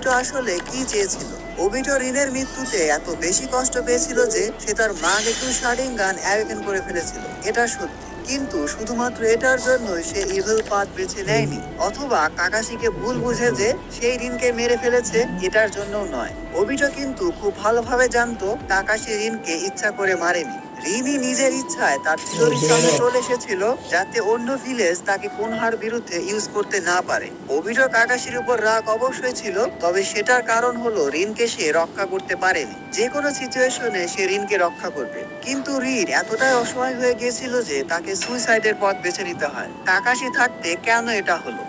Obito আসলে কি চেয়েছিল। ওবিটো রিনের মৃত্যুতে এত বেশি কষ্ট পেয়েছিল যে সে তার মাগেকু শারিঙ্গান অ্যাওয়েকেন করে ফেলেছিল, এটা সত্যি। কিন্তু শুধুমাত্র এটার জন্যই সে ইভিল পাথ বেছে নেয়নি, অথবা কাকাশিকে ভুল বুঝে যে সেই রিনকে মেরে ফেলেছে এটার জন্যও নয়। ওবিটো কিন্তু খুব ভালোভাবে জানতো কাকাশি রিনকে ইচ্ছা করে মারেনি। রিনি নিজের ইচ্ছায় তার থিওরির সামনে চলে এসেছিল যাতে অন্য ভিলেজ তাকে কোনহার বিরুদ্ধে ইউজ করতে না পারে। ওবিটো কাকাশির উপর রাগ অবশ্যই ছিল, তবে সেটার কারণ হলো রিনকে সে রক্ষা করতে পারেনি। যে কোনো সিচুয়েশনে সে রিনকে রক্ষা করবে, কিন্তু রিন এতটাই অসহায় হয়ে গিয়েছিল যে তাকে সুইসাইডের পথ বেছে নিতে হয়। কাকাশি থাকতে কেন এটা হলো?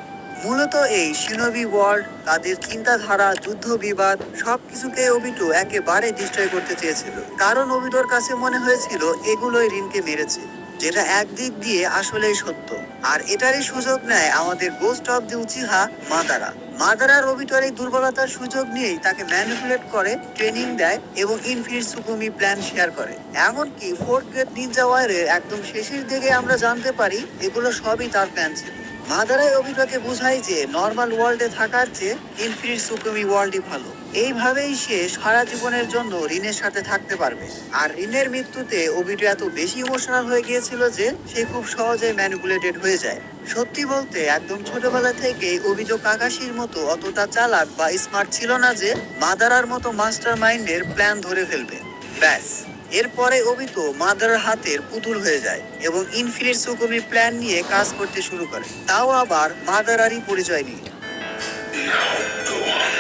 মূলত এই শিনোবি ওয়ার্ল্ড, তাদের চিন্তাধারা, যুদ্ধ বিবাদ সবকিছুকে ওবিটো একেবারে ডিস্ট্রয় করতে চেয়েছিল। কারণ ওবিটোর কাছে মনে হয়েছিল এগুলোই রিনকে মেরেছে, যেটা একদিক দিয়ে আসলেই সত্য। আর এটারই সুযোগ নেয় আমাদের ghost of the Uchiha Madara. মাদারার ওবিটোর এই দুর্বলতার সুযোগ নিয়েই তাকে ম্যানিপুলেট করে, ট্রেনিং দেয় এবং ইনফিনিট সুকুমি প্ল্যান শেয়ার করে। এমনকি ফোর্থ গ্রেড নিনজা ওয়ারের একদম শেষের দিকে আমরা জানতে পারি এগুলো সবই তার প্ল্যান ছিল। মাদারাই ওবিটোকে বুঝায় যে নর্মাল ওয়ার্ল্ডে থাকার চেয়ে ইনফিনিট সুকুমি ওয়ার্ল্ডই ভালো। এইভাবেই সে সারা জীবনের জন্য রিনের সাথে থাকতে পারবে। আর রিনের মৃত্যুতে ওবিটো এত বেশি ইমোশনাল হয়ে গিয়েছিল যে সে খুব সহজে ম্যানিপুলেটেড হয়ে যায়। সত্যি বলতে একদম ছোটবেলা থেকেই ওবিটো কাকাশির মতো অতটা চালাক বা স্মার্ট ছিল না যে মাদারার মতো মাস্টার মাইন্ডের প্ল্যান ধরে ফেলবে। ব্যাস, এরপরে ওবিটো মাদারার হাতের পুতুল হয়ে যায় এবং ইনফিনিট সুকুমি প্ল্যান নিয়ে কাজ করতে শুরু করে, তাও আবার মাদারারই পরিচয় নিয়ে। Now go on,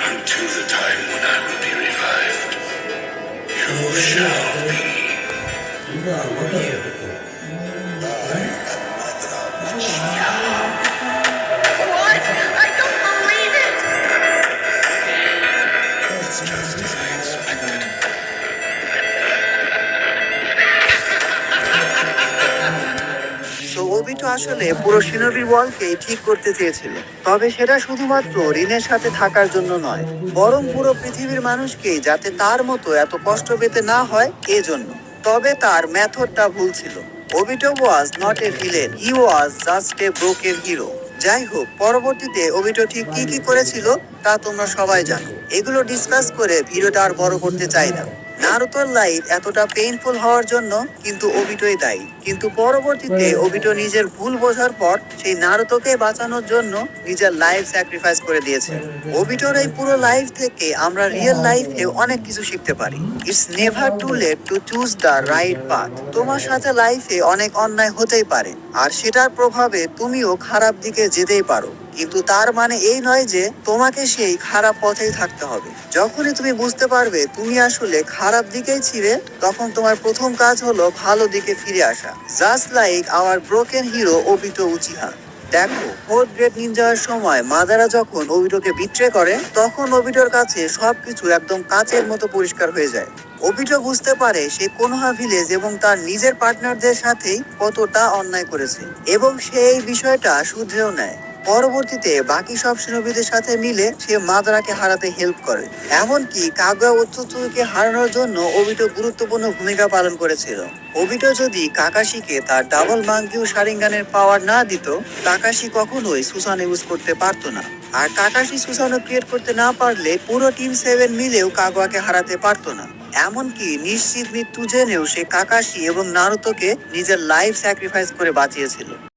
until the time when I will be revived. You shall be. Who are you? What? I don't believe it! It's just as I expected. So Obito আসলে পুরো শিনোবি ওয়ার্ল্ডকেই ঠিক করতে চেয়েছিল, তবে সেটা শুধুমাত্র রিনের সাথে থাকার জন্য নয়, বরং পুরো পৃথিবীর মানুষকেই যাতে তার মতো এত কষ্ট পেতে না হয় এজন্য। তবে তার মেথডটা ভুল ছিল। Obito was not a villain, he was just a broken hero. যাই হোক, পরবর্তীতে ওবিটো ঠিক কি কি করেছিল তা তোমরা সবাই জানো। এগুলো ডিসকাস করে ভিডিওটা আর বড় করতে চাই না। নারুতোর লাইফ এতটা পেইনফুল হওয়ার জন্য কিন্তু ওবিটোই দায়ী। কিন্তু পরবর্তীতে ওবিটো নিজের ভুল বোঝার পর সেই নারুতোকে বাঁচানোর জন্য নিজের লাইফ স্যাক্রিফাইস করে দিয়েছে। ওবিটোর এই পুরো লাইফ থেকে আমরা রিয়েল লাইফে অনেক কিছু শিখতে পারি। It's never too late to choose the right path. তোমার সাথে লাইফে অনেক অন্যায় হতেই পারে, আর সেটার প্রভাবে তুমিও খারাপ দিকে যেতেই পারো, কিন্তু তার মানে এই নয় যে তোমাকে সেই খারাপ পথেই থাকতে হবে। যখনই তুমি বুঝতে পারবে তুমি আসলে খারাপ দিকেই ছিলে, তখন তোমার প্রথম কাজ হলো ভালো দিকে ফিরে আসা। Just like our broken hero Obito Uchiha. দেখো, ফোর্থ গ্রেড নিনজার সময় মাদারা যখন ওবিটোকে বিট্রে করে, তখন ওবিটোর কাছে সবকিছু একদম কাচের মতো পরিষ্কার হয়ে যায়। ওবিটো বুঝতে পারে সে কোনোহা ভিলেজ এবং তার নিজের পার্টনারদের সাথেই কতটা অন্যায় করেছে, এবং সে এই বিষয়টা শুধরেও নেয়। পরবর্তীতে বাকি সব শিনোবিদের সাথে মিলে সে মাদারাকে হারাতে হেল্প করে। এমনকি কাগুয়া ওতসুতসুকে হারানোর জন্য ওবিটো গুরুত্বপূর্ণ ভূমিকা পালন করেছিল। ওবিটো যদি কাকাশিকে তার ডাবল মাঙ্কিউ শারিঙ্গানের পাওয়ার না দিত, কাকাশি কখনোই সুসানো ইউজ করতে পারতো না। আর কাকাশি সুসানো ক্রিয়েট করতে না পারলে পুরো টিম 7 মিলেও কাগুয়াকে হারাতে পারতো না। এমনকি নিশ্চিত মৃত্যু জেনেও সে কাকাশি এবং নারুতোকে নিজের লাইফ স্যাক্রিফাইস করে বাঁচিয়েছিল।